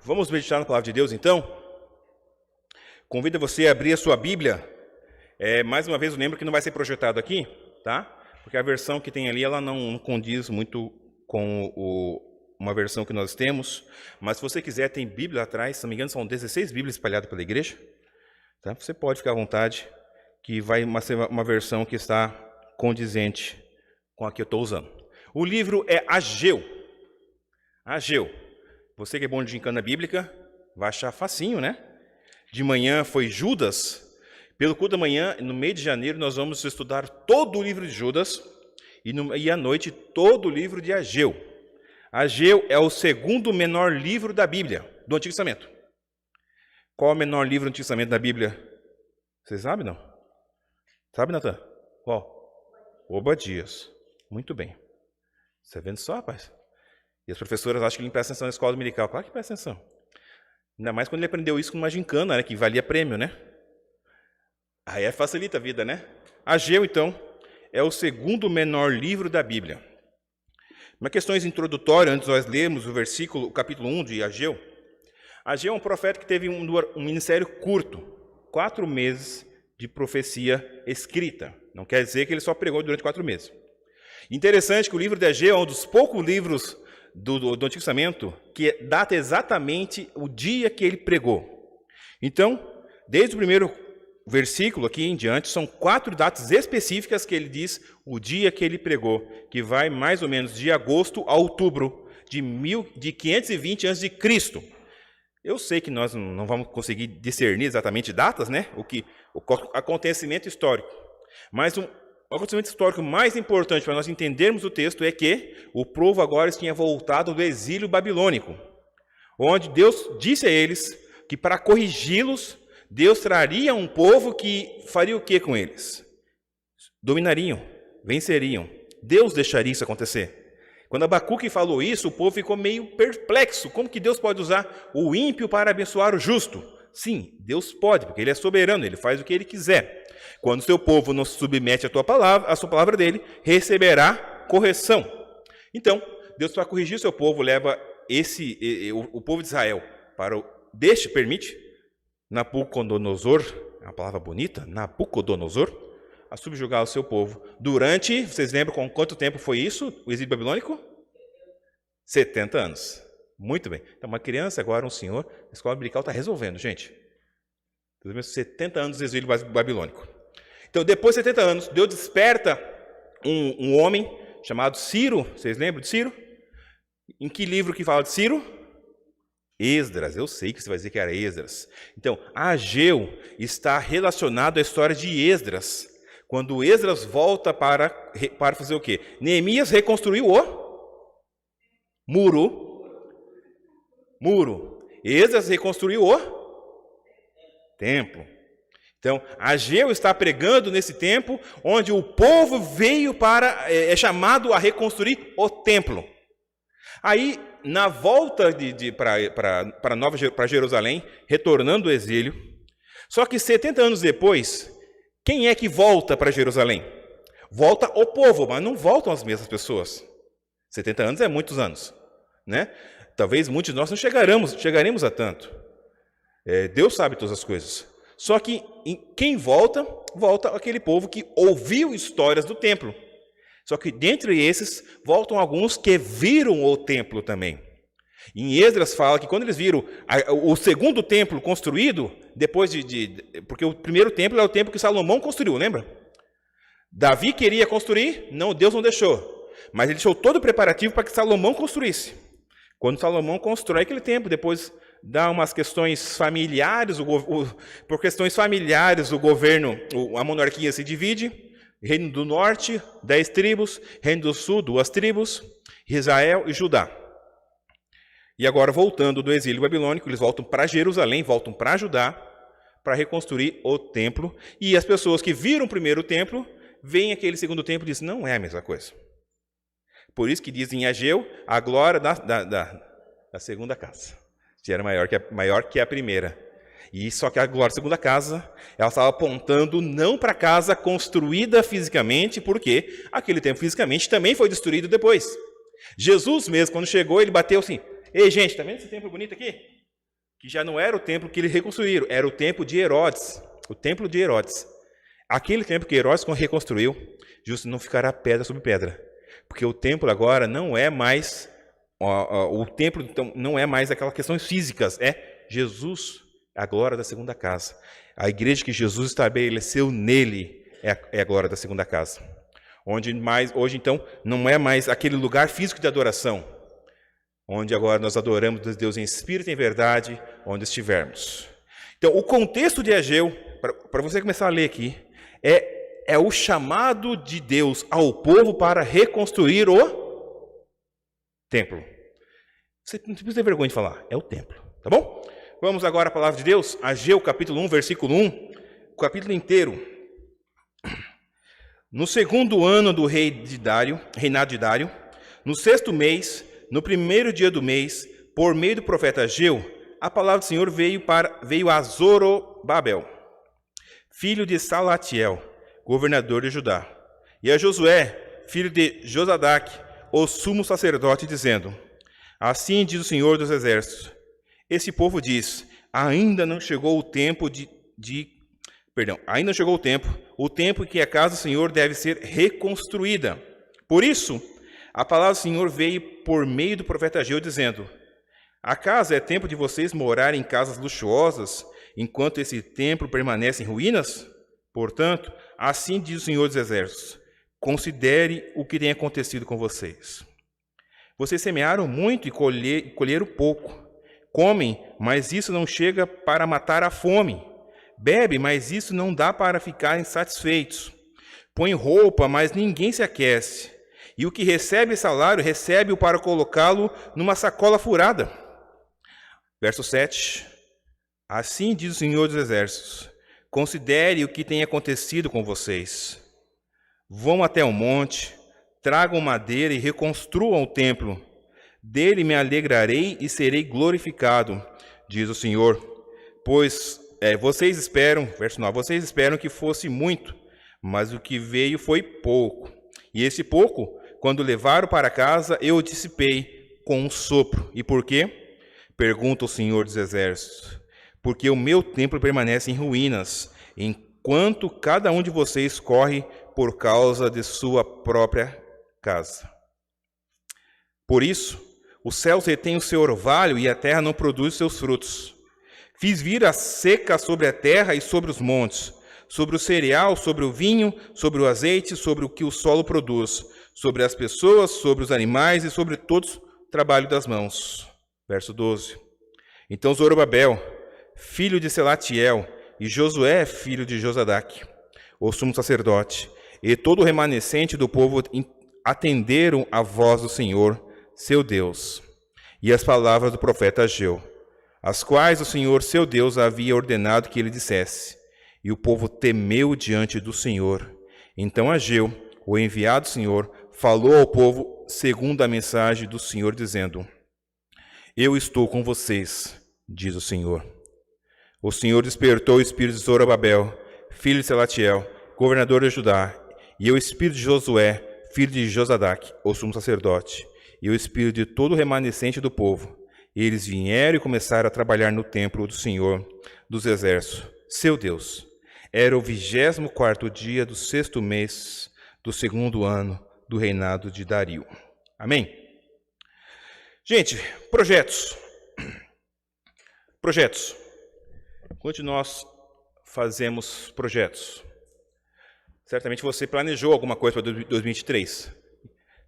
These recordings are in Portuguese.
Vamos meditar na palavra de Deus, então? Convido você a abrir a sua Bíblia. Mais uma vez, eu lembro que não vai ser projetado aqui, tá? Porque a versão que tem ali, ela não condiz muito com uma versão que nós temos. Mas se você quiser, tem Bíblia atrás. Se não me engano, são 16 Bíblias espalhadas pela igreja. Tá? Você pode ficar à vontade, que vai ser uma versão que está condizente com a que eu estou usando. O livro é Ageu. Ageu. Você que é bom de gincana bíblica, vai achar facinho, né? De manhã foi Judas. Pelo culto da manhã, no mês de janeiro, nós vamos estudar todo o livro de Judas e à noite todo o livro de Ageu. Ageu é o segundo menor livro da Bíblia, do Antigo Testamento. Qual é o menor livro do Antigo Testamento da Bíblia? Vocês sabem, não? Sabe, Natan? Qual? Obadias. Muito bem. Você está vendo só, rapaz? E as professoras acham que ele presta atenção na escola dominical. Claro que presta atenção. Ainda mais quando ele aprendeu isso com uma gincana, né, que valia prêmio, né? Aí facilita a vida, né? Ageu, então, é o segundo menor livro da Bíblia. Uma questão introdutória, antes de nós lermos o capítulo 1 de Ageu. Ageu é um profeta que teve um ministério curto, 4 meses de profecia escrita. Não quer dizer que ele só pregou durante 4 meses. Interessante que o livro de Ageu é um dos poucos livros do Antigo Testamento que data exatamente o dia que ele pregou. Então, desde o primeiro versículo aqui em diante, são 4 datas específicas que ele diz o dia que ele pregou, que vai mais ou menos de agosto a outubro de 520 a.C. Eu sei que nós não vamos conseguir discernir exatamente datas, né? O acontecimento histórico. Mas o acontecimento histórico mais importante para nós entendermos o texto é que o povo agora tinha voltado do exílio babilônico, onde Deus disse a eles que para corrigi-los, Deus traria um povo que faria o que com eles? Dominariam, venceriam. Deus deixaria isso acontecer. Quando Abacuque falou isso, o povo ficou meio perplexo. Como que Deus pode usar o ímpio para abençoar o justo? Sim, Deus pode, porque Ele é soberano, Ele faz o que Ele quiser. Quando o seu povo não se submete à sua palavra dele, receberá correção. Então, Deus, para corrigir o seu povo, leva o povo de Israel para permite Nabucodonosor, é uma palavra bonita, Nabucodonosor, a subjugar o seu povo. Vocês lembram com quanto tempo foi isso, o exílio babilônico? 70 anos. Muito bem. Então, uma criança, agora um senhor, a escola dominical está resolvendo, gente. 70 anos de exílio babilônico. Então, depois de 70 anos, Deus desperta um homem chamado Ciro. Vocês lembram de Ciro? Em que livro que fala de Ciro? Esdras. Eu sei que você vai dizer que era Esdras. Então, Ageu está relacionado à história de Esdras. Quando Esdras volta para fazer o quê? Neemias reconstruiu o muro. Esdras reconstruiu o templo. Então, Ageu está pregando nesse tempo onde o povo veio é chamado a reconstruir o templo. Aí, na volta para Jerusalém, retornando do exílio, só que 70 anos depois, quem é que volta para Jerusalém? Volta o povo, mas não voltam as mesmas pessoas. 70 anos é muitos anos, né? Talvez muitos de nós não chegaremos a tanto. Deus sabe todas as coisas. Só que quem volta aquele povo que ouviu histórias do templo. Só que dentre esses, voltam alguns que viram o templo também. Em Esdras fala que quando eles viram o segundo templo construído, porque o primeiro templo é o templo que Salomão construiu, lembra? Davi queria construir, Deus não deixou. Mas ele deixou todo o preparativo para que Salomão construísse. Quando Salomão constrói aquele templo, depois dá umas questões familiares, por questões familiares o governo, a monarquia se divide. Reino do norte, 10 tribos. Reino do sul, 2 tribos. Israel e Judá. E agora, voltando do exílio babilônico, eles voltam para Jerusalém, voltam para Judá, para reconstruir o templo. E as pessoas que viram o primeiro templo, veem aquele segundo templo e dizem, não é a mesma coisa. Por isso que dizem em Ageu, a glória da segunda casa. Que era maior que a primeira. E só que a glória da segunda casa, ela estava apontando não para a casa construída fisicamente, porque aquele templo fisicamente também foi destruído depois. Jesus mesmo, quando chegou, ele bateu assim, Ei, gente, tá vendo esse templo bonito aqui? Que já não era o templo que eles reconstruíram, era o templo de Herodes. O templo de Herodes. Aquele templo que Herodes reconstruiu, justo não ficará pedra sobre pedra. Porque o templo agora não é mais... O templo então, não é mais aquelas questões físicas. É Jesus, a glória da segunda casa. A igreja que Jesus estabeleceu nele é a glória da segunda casa. Hoje, então, não é mais aquele lugar físico de adoração, onde agora nós adoramos Deus em espírito e em verdade, onde estivermos. Então, o contexto de Ageu, para você começar a ler aqui, é o chamado de Deus ao povo para reconstruir o templo. Você não precisa ter vergonha de falar, é o templo, tá bom? Vamos agora à palavra de Deus, Ageu capítulo 1, versículo 1, o capítulo inteiro. No segundo ano do reinado de Dário, no sexto mês, no primeiro dia do mês, por meio do profeta Ageu, a palavra do Senhor veio a Zorobabel, filho de Salatiel, governador de Judá, e a Josué, filho de Josadaque, o sumo sacerdote, dizendo: assim diz o Senhor dos Exércitos, esse povo diz, ainda não chegou o tempo o tempo em que a casa do Senhor deve ser reconstruída. Por isso, a palavra do Senhor veio por meio do profeta Ageu, dizendo: acaso é tempo de vocês morarem em casas luxuosas, enquanto esse templo permanece em ruínas? Portanto, assim diz o Senhor dos Exércitos, considere o que tem acontecido com vocês. Vocês semearam muito e colheram pouco. Comem, mas isso não chega para matar a fome. Bebe, mas isso não dá para ficarem satisfeitos. Põe roupa, mas ninguém se aquece. E o que recebe salário, recebe-o para colocá-lo numa sacola furada. Verso 7. Assim diz o Senhor dos Exércitos, considere o que tem acontecido com vocês. Vão até o monte, tragam madeira e reconstruam o templo. Dele me alegrarei e serei glorificado, diz o Senhor. Pois vocês esperam, verso 9, vocês esperam que fosse muito, mas o que veio foi pouco. E esse pouco, quando levaram para casa, eu o dissipei com um sopro. E por quê? Pergunta o Senhor dos Exércitos. Porque o meu templo permanece em ruínas, enquanto cada um de vocês corre por causa de sua própria casa. Por isso, os céus retêm o seu orvalho e a terra não produz seus frutos. Fiz vir a seca sobre a terra e sobre os montes, sobre o cereal, sobre o vinho, sobre o azeite, sobre o que o solo produz, sobre as pessoas, sobre os animais e sobre todo o trabalho das mãos. Verso 12. Então Zorobabel, filho de Selatiel, e Josué, filho de Josadaque, o sumo sacerdote, e todo o remanescente do povo atenderam a voz do Senhor, seu Deus, e as palavras do profeta Ageu, as quais o Senhor, seu Deus, havia ordenado que ele dissesse. E o povo temeu diante do Senhor. Então Ageu, o enviado do Senhor, falou ao povo segundo a mensagem do Senhor, dizendo: eu estou com vocês, diz o Senhor. O Senhor despertou o espírito de Zorobabel, filho de Selatiel, governador de Judá, e o espírito de Josué, filho de Josadaque, o sumo sacerdote, e o espírito de todo o remanescente do povo. Eles vieram e começaram a trabalhar no templo do Senhor dos Exércitos, seu Deus. Era o 24º dia do sexto mês do segundo ano do reinado de Dario. Amém? Gente, projetos. Projetos. Quando nós fazemos projetos, certamente você planejou alguma coisa para 2023.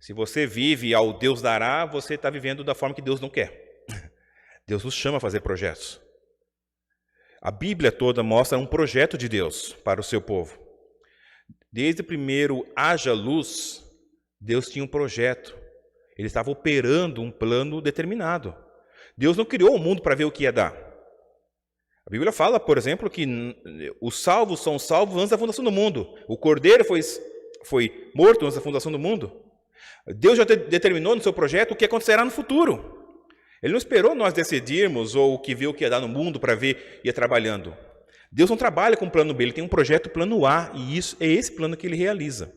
Se você vive ao Deus dará, você está vivendo da forma que Deus não quer. Deus nos chama a fazer projetos. A Bíblia toda mostra um projeto de Deus para o seu povo. Desde o primeiro haja luz, Deus tinha um projeto. Ele estava operando um plano determinado. Deus não criou o mundo para ver o que ia dar. A Bíblia fala, por exemplo, que os salvos são salvos antes da fundação do mundo. O cordeiro foi morto antes da fundação do mundo. Deus já determinou no seu projeto o que acontecerá no futuro. Ele não esperou nós decidirmos ou que viu o que ia dar no mundo para ver e ia trabalhando. Deus não trabalha com plano B, ele tem um projeto plano A, e isso é esse plano que ele realiza.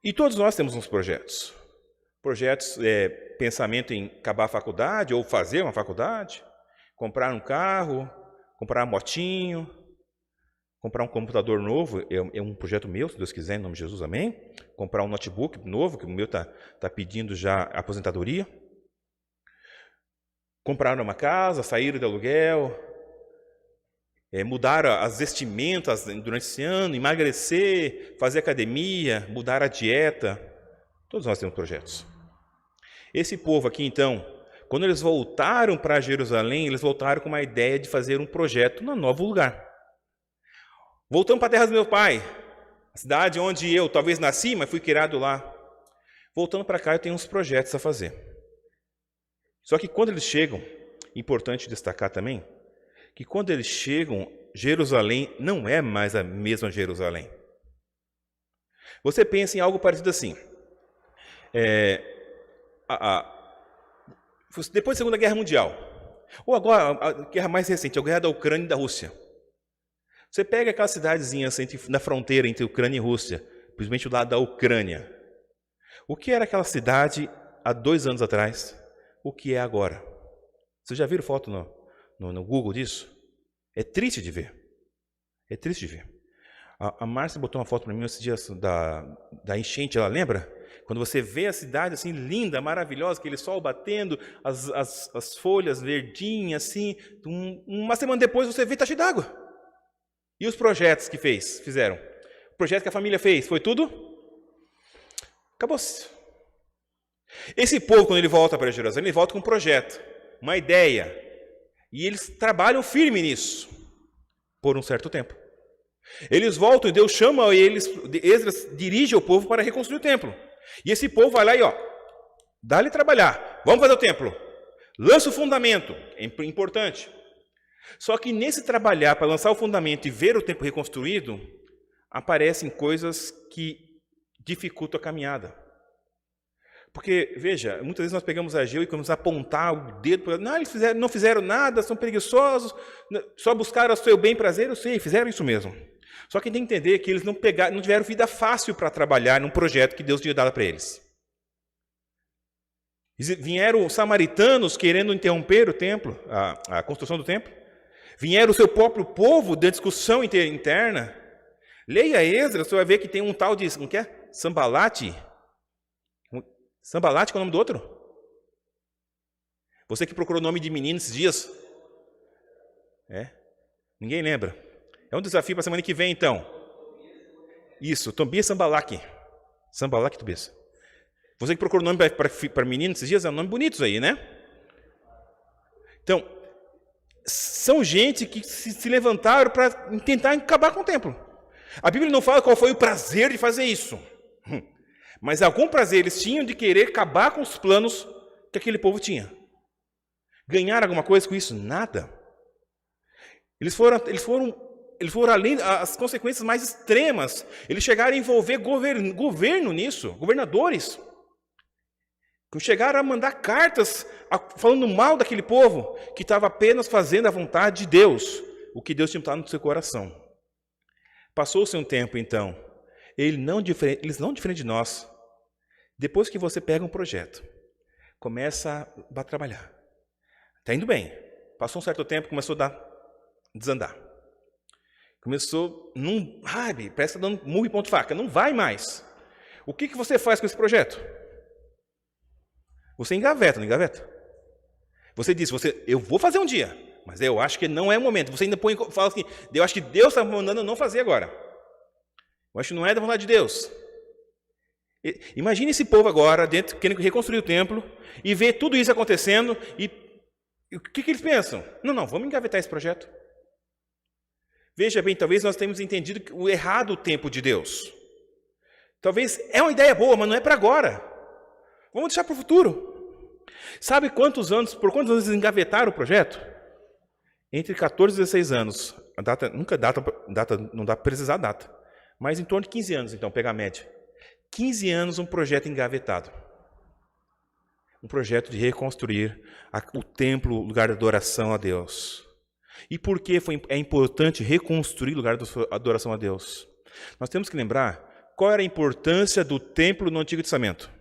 E todos nós temos uns projetos. Projetos pensamento em acabar a faculdade ou fazer uma faculdade, comprar um carro, comprar uma motinho, comprar um computador novo, é um projeto meu, se Deus quiser, em nome de Jesus, amém? Comprar um notebook novo, que o meu está pedindo já aposentadoria. Comprar uma casa, sair do aluguel, mudar as vestimentas durante esse ano, emagrecer, fazer academia, mudar a dieta. Todos nós temos projetos. Esse povo aqui, então, quando eles voltaram para Jerusalém, eles voltaram com uma ideia de fazer um projeto no novo lugar. Voltamos para a terra do meu pai, a cidade onde eu talvez nasci, mas fui criado lá. Voltando para cá, eu tenho uns projetos a fazer. Só que quando eles chegam, importante destacar também, que quando eles chegam, Jerusalém não é mais a mesma Jerusalém. Você pensa em algo parecido assim. Depois da Segunda Guerra Mundial, ou agora a guerra mais recente, a guerra da Ucrânia e da Rússia. Você pega aquela cidadezinha na fronteira entre Ucrânia e Rússia, principalmente o lado da Ucrânia. O que era aquela cidade há 2 anos atrás? O que é agora? Vocês já viram foto no Google disso? É triste de ver. É triste de ver. A Márcia botou uma foto para mim esses dias da enchente, ela lembra? Quando você vê a cidade assim linda, maravilhosa, aquele sol batendo, as folhas verdinhas assim, uma semana depois você vê está cheio d'água. E os projetos que fizeram? O projeto que a família fez, foi tudo? Acabou-se. Esse povo, quando ele volta para Jerusalém, ele volta com um projeto, uma ideia. E eles trabalham firme nisso, por um certo tempo. Eles voltam e Deus chama eles, Esdras dirige o povo para reconstruir o templo. E esse povo vai lá e, dá-lhe trabalhar, vamos fazer o templo. Lança o fundamento, é importante. Só que nesse trabalhar para lançar o fundamento e ver o templo reconstruído, aparecem coisas que dificultam a caminhada. Porque, veja, muitas vezes nós pegamos Ageu e começamos a apontar o dedo para não, eles não fizeram nada, são preguiçosos, só buscaram o seu bem prazer, eu sei, fizeram isso mesmo. Só que tem que entender que eles não tiveram vida fácil para trabalhar num projeto que Deus tinha dado para eles. Vieram os samaritanos querendo interromper o templo, a construção do templo. Vieram o seu próprio povo da discussão interna. Leia Esdras, você vai ver que tem um tal de, como que é? Sambalate. Sambalate, qual é o nome do outro? Você que procurou o nome de menino esses dias? Ninguém lembra. É um desafio para a semana que vem, então. Isso, Tobias Sambalate. Sambalate Tobias. Você que procurou o nome para menino esses dias, é um nome bonitos aí, né? Então, são gente que se levantaram para tentar acabar com o templo. A Bíblia não fala qual foi o prazer de fazer isso. Mas algum prazer eles tinham de querer acabar com os planos que aquele povo tinha. Ganhar alguma coisa com isso? Nada. Eles foram além das consequências mais extremas. Eles chegaram a envolver governo nisso, governadores. Chegaram a mandar cartas falando mal daquele povo que estava apenas fazendo a vontade de Deus, o que Deus tinha botado no seu coração. Passou-se um tempo, então. Eles não diferente de nós. Depois que você pega um projeto, começa a trabalhar. Está indo bem. Passou um certo tempo, começou a desandar. Começou, parece que está dando murro e ponto faca, não vai mais. O que você faz com esse projeto? Você engaveta, não engaveta? Você diz, eu vou fazer um dia, mas eu acho que não é o momento. Você ainda fala assim, eu acho que Deus está mandando eu não fazer agora. Eu acho que não é da vontade de Deus. Imagine esse povo agora, dentro, querendo reconstruir o templo, e ver tudo isso acontecendo, e o que eles pensam? Não, vamos engavetar esse projeto. Veja bem, talvez nós tenhamos entendido o errado o tempo de Deus. Talvez é uma ideia boa, mas não é para agora. Vamos deixar para o futuro. Sabe por quantos anos eles engavetaram o projeto? Entre 14 e 16 anos. A data, não dá para precisar a data. Mas em torno de 15 anos, então, pegar a média. 15 anos um projeto engavetado. Um projeto de reconstruir o templo, o lugar de adoração a Deus. E por que é importante reconstruir o lugar de adoração a Deus? Nós temos que lembrar qual era a importância do templo no Antigo Testamento.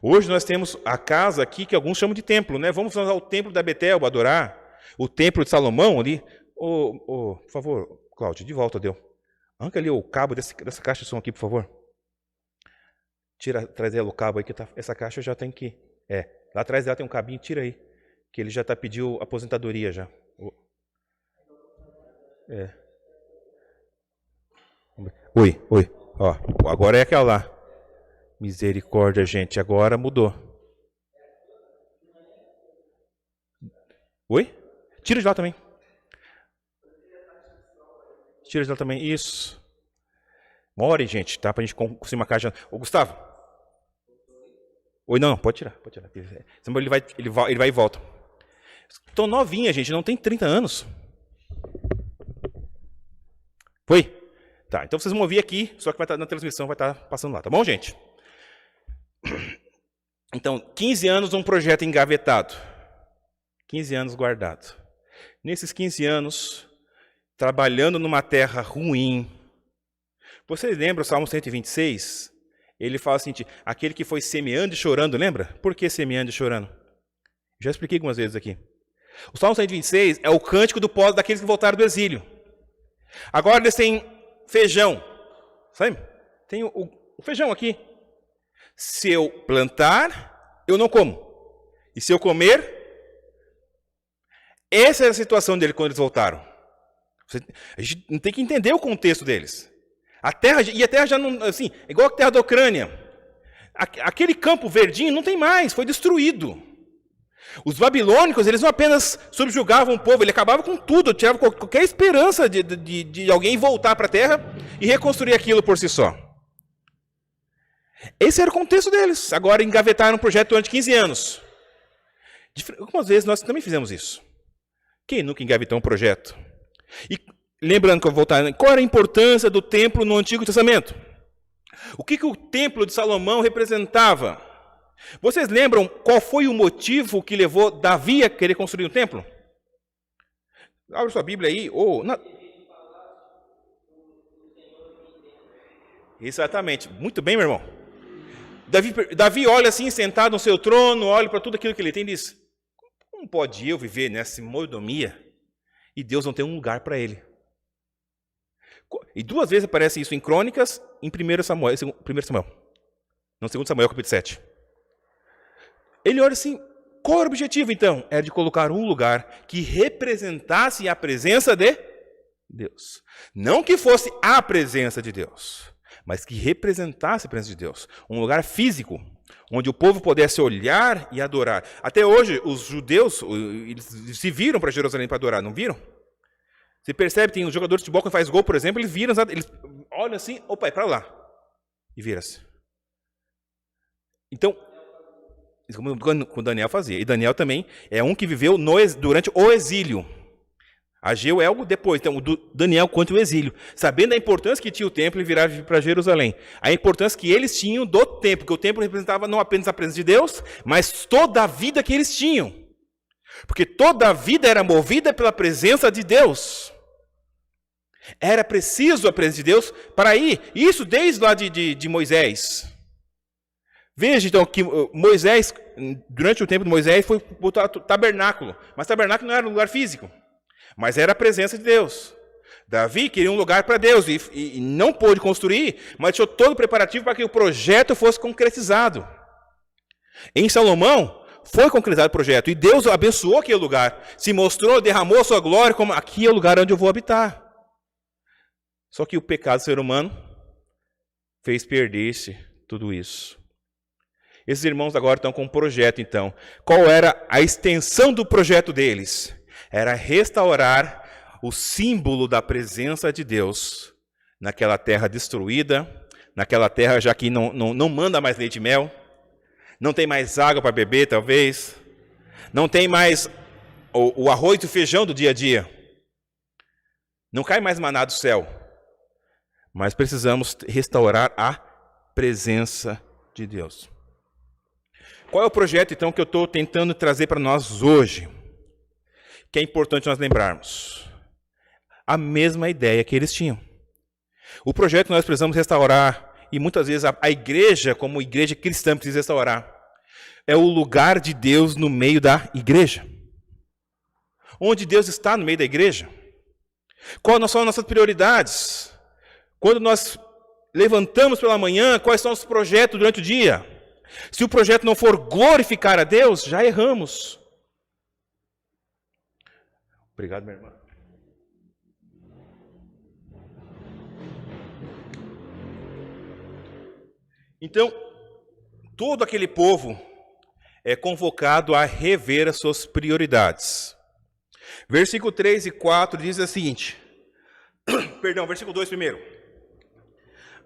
Hoje nós temos a casa aqui que alguns chamam de templo, né? Vamos usar o templo da Betel, adorar. O templo de Salomão ali. Por favor, Cláudio, de volta, deu. Arranca ali o cabo dessa caixa de som aqui, por favor. Traz ela o cabo aí, que essa caixa já tem que... lá atrás dela tem um cabinho, tira aí. Que ele já pediu aposentadoria já. Oi. Ó, agora é aquela lá. Misericórdia, gente. Agora mudou. Oi? Tira de lá também. Tira de lá também. Isso. More, gente, tá? Pra gente conseguir uma caixa. Ô, Gustavo. Oi, não, pode tirar. Senão ele vai e volta. Estão novinha, gente. Não tem 30 anos. Foi? Tá, então vocês vão ouvir aqui, só que vai estar na transmissão, vai estar passando lá, tá bom, gente? Então, 15 anos um projeto engavetado. 15 anos guardado. Nesses 15 anos, trabalhando numa terra ruim. Vocês lembram o Salmo 126? Ele fala assim, aquele que foi semeando e chorando, lembra? Por que semeando e chorando? Já expliquei algumas vezes aqui. O Salmo 126 é o cântico do povo daqueles que voltaram do exílio. Agora eles têm feijão. Sabe? Tem o feijão aqui. Se eu plantar, eu não como. E se eu comer... Essa é a situação dele quando eles voltaram. A gente tem que entender o contexto deles. A terra já não... Assim, igual a terra da Ucrânia. Aquele campo verdinho não tem mais, foi destruído. Os babilônicos, eles não apenas subjugavam o povo, ele acabava com tudo, tirava qualquer esperança de alguém voltar para a terra e reconstruir aquilo por si só. Esse era o contexto deles. Agora engavetaram um projeto durante 15 anos. Algumas vezes nós também fizemos isso. Quem nunca engavetou um projeto? E lembrando que eu vou voltar, qual era a importância do templo no Antigo Testamento? O que o templo de Salomão representava? Vocês lembram qual foi o motivo que levou Davi a querer construir um templo? Abre sua Bíblia aí. Exatamente. Muito bem, meu irmão. Davi olha assim, sentado no seu trono, olha para tudo aquilo que ele tem e diz, como pode eu viver nessa mordomia e Deus não tem um lugar para ele? E 2 vezes aparece isso em Crônicas, em 1 Samuel. Não, 2 Samuel, capítulo 7. Ele olha assim, qual era o objetivo então? Era de colocar um lugar que representasse a presença de Deus. Não que fosse a presença de Deus, mas que representasse a presença de Deus. Um lugar físico, onde o povo pudesse olhar e adorar. Até hoje, os judeus eles se viram para Jerusalém para adorar, não viram? Você percebe, tem um jogador de futebol que faz gol, por exemplo, eles olham assim, opa, é para lá. E vira-se. Então, como Daniel fazia. E Daniel também é um que viveu durante o exílio. Ageu é algo depois. Então, Daniel conta o exílio. Sabendo da importância que tinha o templo e virar para Jerusalém. A importância que eles tinham do templo. Que o templo representava não apenas a presença de Deus, mas toda a vida que eles tinham. Porque toda a vida era movida pela presença de Deus. Era preciso a presença de Deus para ir. Isso desde lá de Moisés. Veja então que Moisés, durante o tempo de Moisés, foi botar tabernáculo. Mas tabernáculo não era um lugar físico, mas era a presença de Deus. Davi queria um lugar para Deus e não pôde construir, mas deixou todo o preparativo para que o projeto fosse concretizado. Em Salomão, foi concretizado o projeto e Deus abençoou aquele lugar. Se mostrou, derramou a sua glória, como aqui é o lugar onde eu vou habitar. Só que o pecado do ser humano fez perder-se tudo isso. Esses irmãos agora estão com um projeto, então. Qual era a extensão do projeto deles? Era restaurar o símbolo da presença de Deus naquela terra destruída, naquela terra já que não manda mais leite e mel, não tem mais água para beber, talvez, não tem mais o arroz e o feijão do dia a dia, não cai mais maná do céu, mas precisamos restaurar a presença de Deus. Qual é o projeto, então, que eu estou tentando trazer para nós hoje? Que é importante nós lembrarmos. A mesma ideia que eles tinham. O projeto que nós precisamos restaurar, e muitas vezes a igreja, como igreja cristã, precisa restaurar. é o lugar de Deus no meio da igreja. Onde Deus está no meio da igreja? Quais são as nossas prioridades? Quando nós levantamos pela manhã, quais são os projetos durante o dia? Se o projeto não for glorificar a Deus, já erramos. Obrigado, minha irmã. Então, todo aquele povo é convocado a rever as suas prioridades. Versículo 3 e 4 diz o seguinte, perdão, versículo 2 primeiro.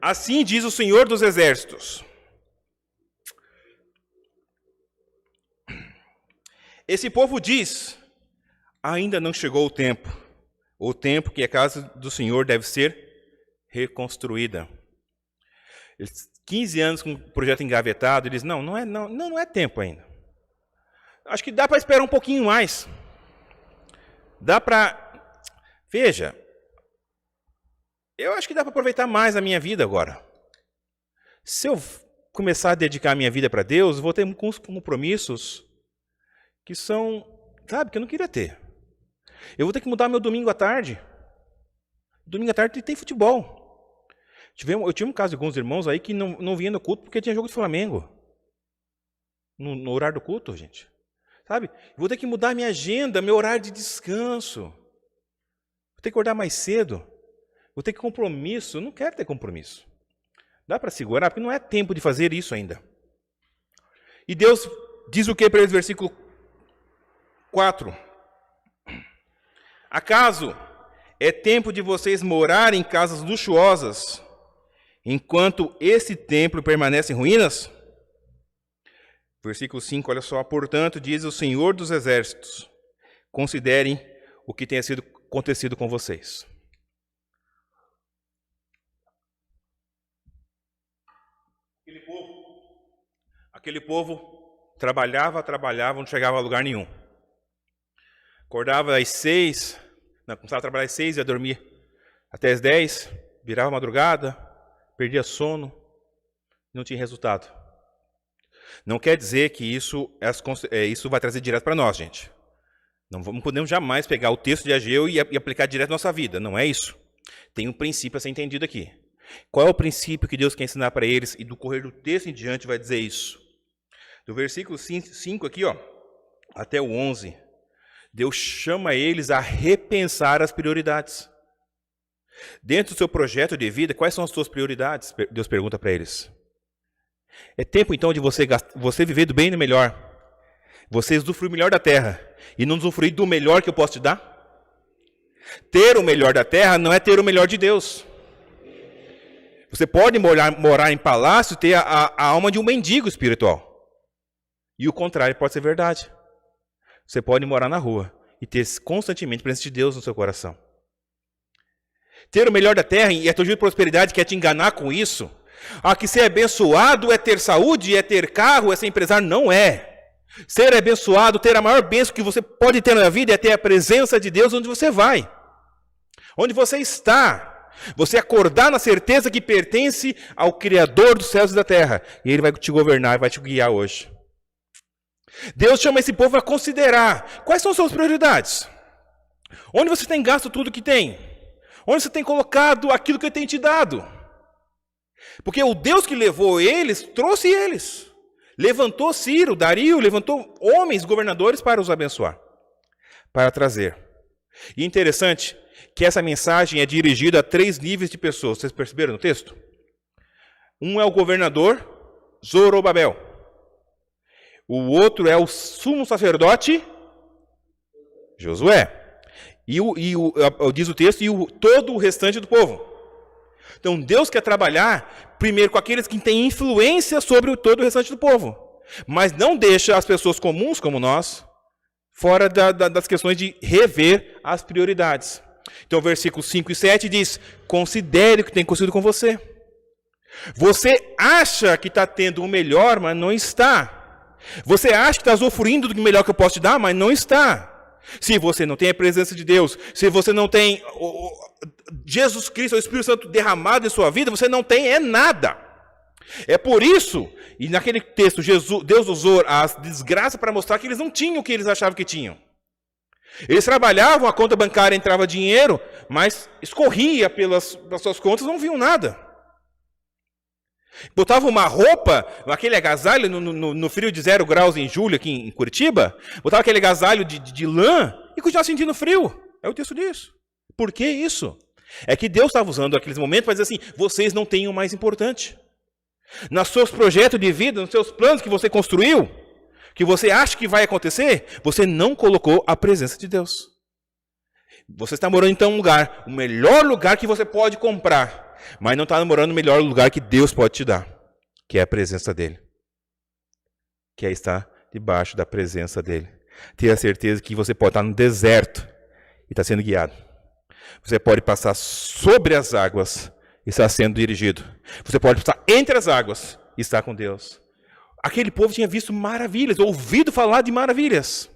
Assim diz o Senhor dos Exércitos. Esse povo diz, ainda não chegou o tempo que a casa do Senhor deve ser reconstruída. 15 anos com o projeto engavetado, eles não é tempo ainda. Acho que dá para esperar um pouquinho mais. Dá para... Veja, eu acho que dá para aproveitar mais a minha vida agora. Se eu começar a dedicar a minha vida para Deus, vou ter alguns compromissos que são, sabe, que eu não queria ter. Eu vou ter que mudar meu domingo à tarde. Domingo à tarde tem futebol. Eu tive um caso de alguns irmãos aí que não vinham no culto porque tinha jogo de Flamengo. No horário do culto, gente. Sabe? Vou ter que mudar a minha agenda, meu horário de descanso. Vou ter que acordar mais cedo. Vou ter que compromisso. Eu não quero ter compromisso. Dá para segurar, porque não é tempo de fazer isso ainda. E Deus diz o que para eles, versículo 4? Acaso é tempo de vocês morarem em casas luxuosas, enquanto esse templo permanece em ruínas? Versículo 5, olha só. Portanto, diz o Senhor dos Exércitos, considerem o que tenha sido acontecido com vocês. Aquele povo trabalhava, não chegava a lugar nenhum. Acordava às 6, começava a trabalhar às 6, ia dormir até às 10, virava madrugada, perdia sono, não tinha resultado. Não quer dizer que isso vai trazer direto para nós, gente. Não podemos jamais pegar o texto de Ageu e aplicar direto na nossa vida. Não é isso. Tem um princípio a ser entendido aqui. Qual é o princípio que Deus quer ensinar para eles? E do correr do texto em diante vai dizer isso. Do versículo 5 aqui, até o 11, Deus chama eles a repensar as prioridades. Dentro do seu projeto de vida, quais são as suas prioridades? Deus pergunta para eles. É tempo então de você viver do bem e do melhor. Você usufruir o melhor da terra e não usufruir do melhor que eu posso te dar? Ter o melhor da terra não é ter o melhor de Deus. Você pode morar em palácio e ter a alma de um mendigo espiritual. E o contrário pode ser verdade. Você pode morar na rua e ter constantemente a presença de Deus no seu coração. Ter o melhor da terra e a tua vida de prosperidade quer te enganar com isso? Que ser abençoado é ter saúde, é ter carro, é ser empresário. Não é. Ser abençoado, ter a maior bênção que você pode ter na vida é ter a presença de Deus onde você vai. Onde você está. Você acordar na certeza que pertence ao Criador dos céus e da terra. E Ele vai te governar e vai te guiar hoje. Deus chama esse povo a considerar quais são as suas prioridades. Onde você tem gasto tudo que tem? Onde você tem colocado aquilo que Ele tem te dado? Porque o Deus que levou eles, trouxe eles. Levantou Ciro, Dario, levantou homens, governadores para os abençoar. Para trazer. E interessante que essa mensagem é dirigida a 3 níveis de pessoas. Vocês perceberam no texto? Um é o governador Zorobabel. O outro é o sumo sacerdote Josué. Diz o texto, todo o restante do povo. Então Deus quer trabalhar primeiro com aqueles que têm influência sobre todo o restante do povo. Mas não deixa as pessoas comuns como nós fora das questões de rever as prioridades. Então versículos 5 e 7 diz, considere o que tem acontecido com você. Você acha que está tendo o melhor, mas não está. Você acha que está usufruindo do melhor que eu posso te dar, mas não está. Se você não tem a presença de Deus, se você não tem Jesus Cristo, o Espírito Santo derramado em sua vida, você não tem nada. É por isso, e naquele texto, Deus usou a desgraça para mostrar que eles não tinham o que eles achavam que tinham. Eles trabalhavam, a conta bancária entrava dinheiro, mas escorria pelas suas contas, não viam nada. Botavam uma roupa, aquele agasalho, no frio de 0 graus em julho, aqui em Curitiba, botava aquele agasalho de lã e continuava sentindo frio. É o texto disso. Por que isso? É que Deus estava usando aqueles momentos para dizer assim, vocês não têm o mais importante. Nos seus projetos de vida, nos seus planos que você construiu, que você acha que vai acontecer, você não colocou a presença de Deus. Você está morando então em um lugar, o melhor lugar que você pode comprar, mas não está morando no melhor lugar que Deus pode te dar, que é a presença dEle. Que é estar debaixo da presença dEle. Ter a certeza que você pode estar no deserto e está sendo guiado. Você pode passar sobre as águas e estar sendo dirigido. Você pode passar entre as águas e estar com Deus. Aquele povo tinha visto maravilhas, ouvido falar de maravilhas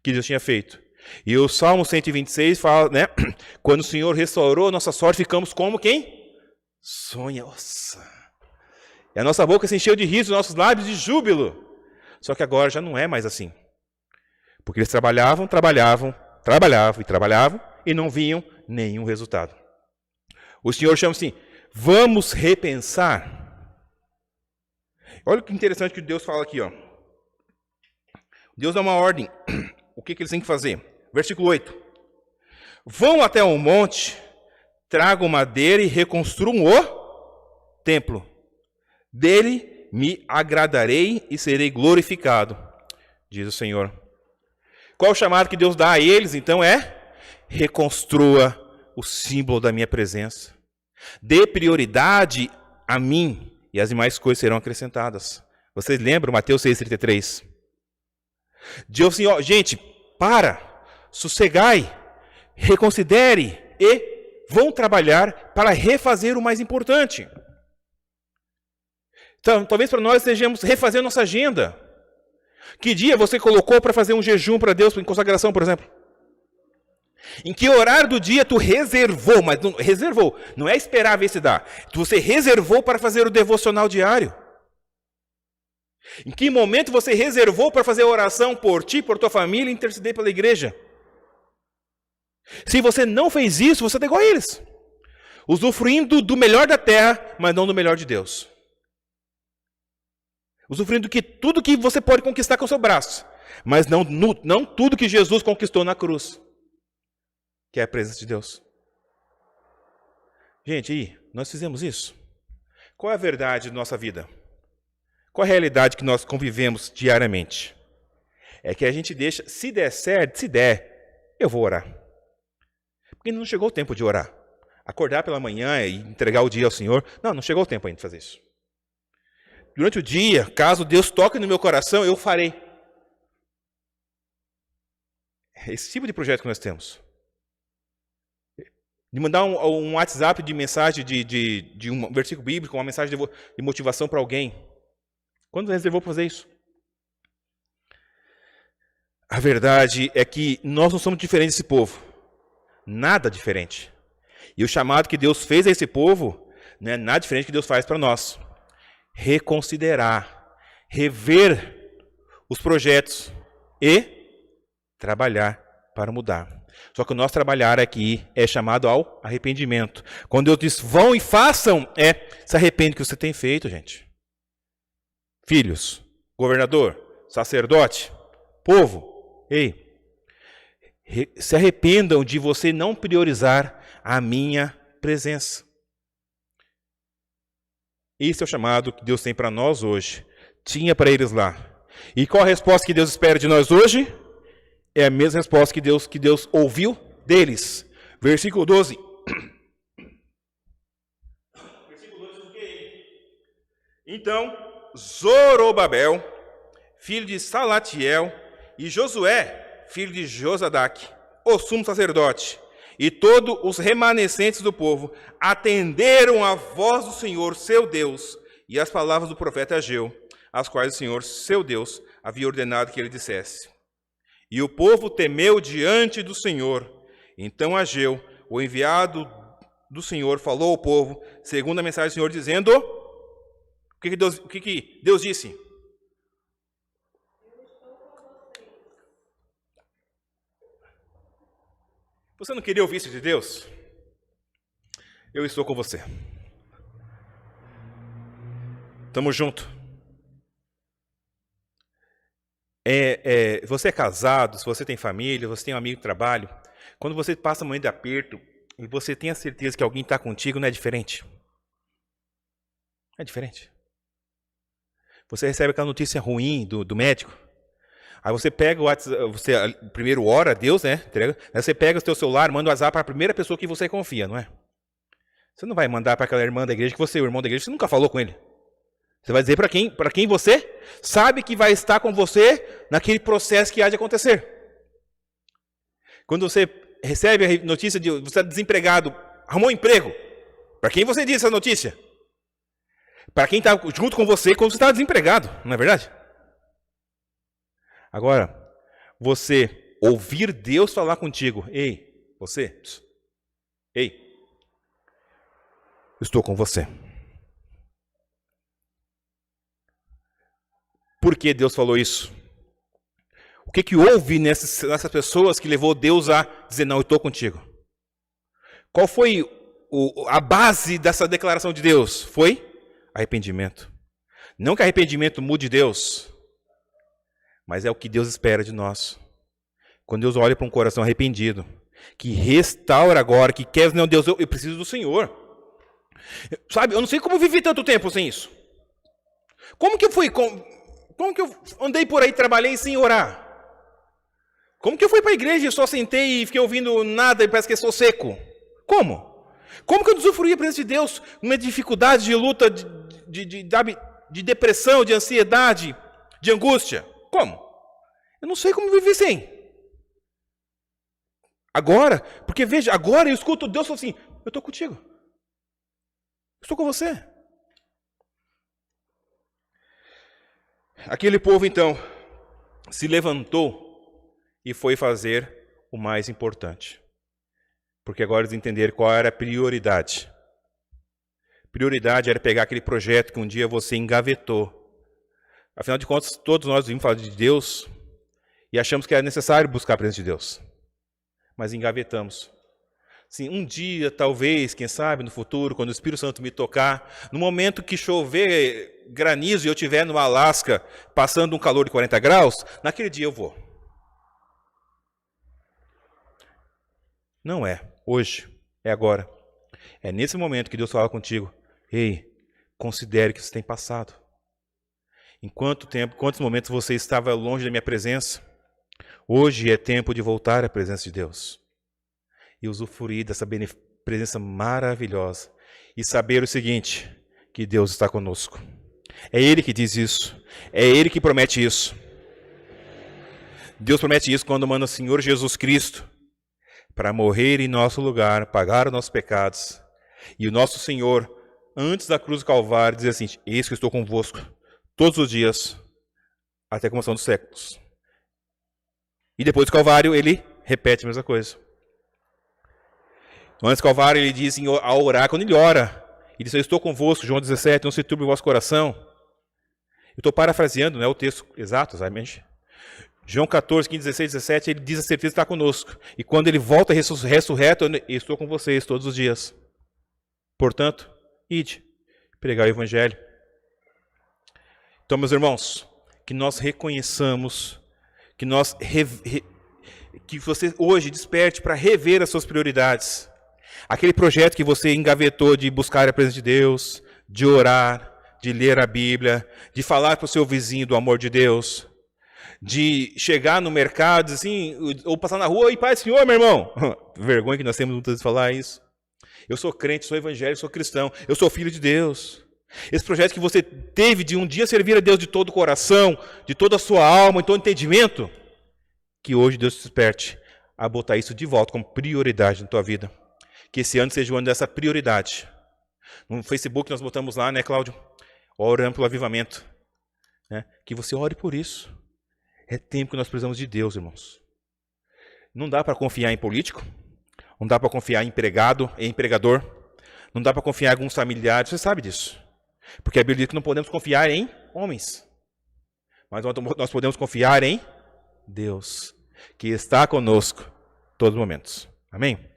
que Deus tinha feito. E o Salmo 126 fala, né? Quando o Senhor restaurou nossa sorte, ficamos como quem? Sonha. Nossa. E a nossa boca se encheu de riso, nossos lábios de júbilo. Só que agora já não é mais assim. Porque eles trabalhavam e não viam nenhum resultado. O Senhor chama assim, vamos repensar. Olha que interessante que Deus fala aqui, ó. Deus dá uma ordem. O que eles têm que fazer? Versículo 8. Vão até um monte, tragam madeira e reconstruam o templo. Dele me agradarei e serei glorificado, diz o Senhor. Qual o chamado que Deus dá a eles, então, é? Reconstrua o símbolo da minha presença. Dê prioridade a mim e as demais coisas serão acrescentadas. Vocês lembram Mateus 6,33? Deus assim, ó, gente, sossegai, reconsidere e vão trabalhar para refazer o mais importante. Então, talvez para nós estejamos refazendo nossa agenda. Que dia você colocou para fazer um jejum para Deus, em consagração, por exemplo? Em que horário do dia tu reservou, mas não, reservou, não é esperar ver se dá. Você reservou para fazer o devocional diário. Em que momento você reservou para fazer a oração por ti, por tua família e interceder pela igreja? Se você não fez isso, você está igual a eles. Usufruindo do melhor da terra, mas não do melhor de Deus. Usufruindo de tudo que você pode conquistar com o seu braço, mas não tudo que Jesus conquistou na cruz, que é a presença de Deus. Gente, aí, nós fizemos isso? Qual é a verdade da nossa vida? Qual é a realidade que nós convivemos diariamente? É que a gente deixa, se der certo, se der, eu vou orar. Porque não chegou o tempo de orar. Acordar pela manhã e entregar o dia ao Senhor. Não chegou o tempo ainda de fazer isso. Durante o dia, caso Deus toque no meu coração, eu farei. É esse tipo de projeto que nós temos. De mandar um WhatsApp de mensagem de um versículo bíblico, uma mensagem de motivação para alguém. Quando reservou para fazer isso? A verdade é que nós não somos diferentes desse povo. Nada diferente. E o chamado que Deus fez a esse povo não é nada diferente que Deus faz para nós. Reconsiderar, rever os projetos e trabalhar para mudar. Só que o nosso trabalhar aqui é chamado ao arrependimento. Quando Deus diz, vão e façam, se arrepende do que você tem feito, gente. Filhos, governador, sacerdote, povo, se arrependam de você não priorizar a minha presença. Esse é o chamado que Deus tem para nós hoje. Tinha para eles lá. E qual a resposta que Deus espera de nós hoje? É a mesma resposta que Deus ouviu deles. Versículo 12. Versículo 12 do que? Então, Zorobabel, filho de Salatiel, e Josué, filho de Josadaque, o sumo sacerdote, e todos os remanescentes do povo atenderam a voz do Senhor, seu Deus, e as palavras do profeta Ageu, as quais o Senhor, seu Deus, havia ordenado que ele dissesse. E o povo temeu diante do Senhor. Então Ageu, o enviado do Senhor, falou ao povo, segundo a mensagem do Senhor, dizendo, O que que Deus disse? Você não queria ouvir isso de Deus? Eu estou com você. Tamo junto. Você é casado, se você tem família, você tem um amigo de trabalho, quando você passa um momento de aperto e você tem a certeza que alguém está contigo, não é diferente? É diferente. Você recebe aquela notícia ruim do médico, aí você pega o WhatsApp, você primeiro ora a Deus, né? Aí você pega o seu celular, manda o WhatsApp para a primeira pessoa que você confia, não é? Você não vai mandar para aquela irmã da igreja que você é o irmão da igreja, você nunca falou com ele. Você vai dizer para quem você sabe que vai estar com você naquele processo que há de acontecer. Quando você recebe a notícia de você está desempregado, arrumou um emprego, para quem você diz essa notícia? Para quem está junto com você quando você está desempregado, não é verdade? Agora, você ouvir Deus falar contigo, ei, você, ei, estou com você. Por que Deus falou isso? O que houve nessas pessoas que levou Deus a dizer, não, eu estou contigo? Qual foi a base dessa declaração de Deus? Foi arrependimento. Não que arrependimento mude Deus, mas é o que Deus espera de nós. Quando Deus olha para um coração arrependido, que restaura agora, que quer, não, Deus, eu preciso do Senhor. Sabe, eu não sei como eu vivi tanto tempo sem isso. Como que eu andei por aí, trabalhei sem orar? Como que eu fui para a igreja e só sentei e fiquei ouvindo nada e parece que sou seco? Como? Como que eu usufruí a presença de Deus numa dificuldade de luta, de depressão, de ansiedade, de angústia? Como? Eu não sei como viver sem. Agora, porque veja, agora eu escuto Deus falando assim, eu estou contigo. Estou com você. Aquele povo, então, se levantou e foi fazer o mais importante. Porque agora eles entenderam qual era a prioridade. Prioridade era pegar aquele projeto que um dia você engavetou. Afinal de contas, todos nós vimos falar de Deus e achamos que era necessário buscar a presença de Deus. Mas engavetamos. Sim, um dia, talvez, quem sabe, no futuro, quando o Espírito Santo me tocar, no momento que chover granizo e eu estiver no Alasca, passando um calor de 40 graus, naquele dia eu vou. Não é hoje, é agora. É nesse momento que Deus fala contigo. Ei, considere que você tem passado. Em quantos momentos você estava longe da minha presença? Hoje é tempo de voltar à presença de Deus. E usufruir dessa presença maravilhosa. E saber o seguinte, que Deus está conosco. É Ele que diz isso. É Ele que promete isso. Deus promete isso quando manda o Senhor Jesus Cristo para morrer em nosso lugar, pagar os nossos pecados. E o nosso Senhor, antes da cruz do Calvário, diz assim, eis que estou convosco todos os dias, até a consumação dos séculos. E depois do Calvário, ele repete a mesma coisa. Antes do Calvário, ele diz ao orar, quando ele ora, ele diz, eu estou convosco, João 17, não se turbe o vosso coração. Eu estou parafraseando, não é o texto exato, exatamente. João 14, 15, 16, 17, ele diz a certeza que está conosco. E quando ele volta ressurreto, eu estou com vocês todos os dias. Portanto, ide, pregar o Evangelho. Então, meus irmãos, que nós reconheçamos, que você hoje desperte para rever as suas prioridades. Aquele projeto que você engavetou de buscar a presença de Deus, de orar, de ler a Bíblia, de falar para o seu vizinho do amor de Deus, de chegar no mercado assim, ou passar na rua e paz, Senhor, meu irmão. Vergonha que nós temos muitas vezes de falar isso. Eu sou crente, sou evangélico, sou cristão, eu sou filho de Deus. Esse projeto que você teve de um dia servir a Deus de todo o coração, de toda a sua alma, em todo entendimento, que hoje Deus te desperte a botar isso de volta como prioridade na tua vida. Que esse ano seja o ano dessa prioridade. No Facebook nós botamos lá, né, Cláudio? Orando pelo avivamento. Né? Que você ore por isso. É tempo que nós precisamos de Deus, irmãos. Não dá para confiar em político. Não dá para confiar em empregado, em empregador. Não dá para confiar em alguns familiares. Você sabe disso. Porque a Bíblia diz que não podemos confiar em homens. Mas nós podemos confiar em Deus, que está conosco em todos os momentos. Amém?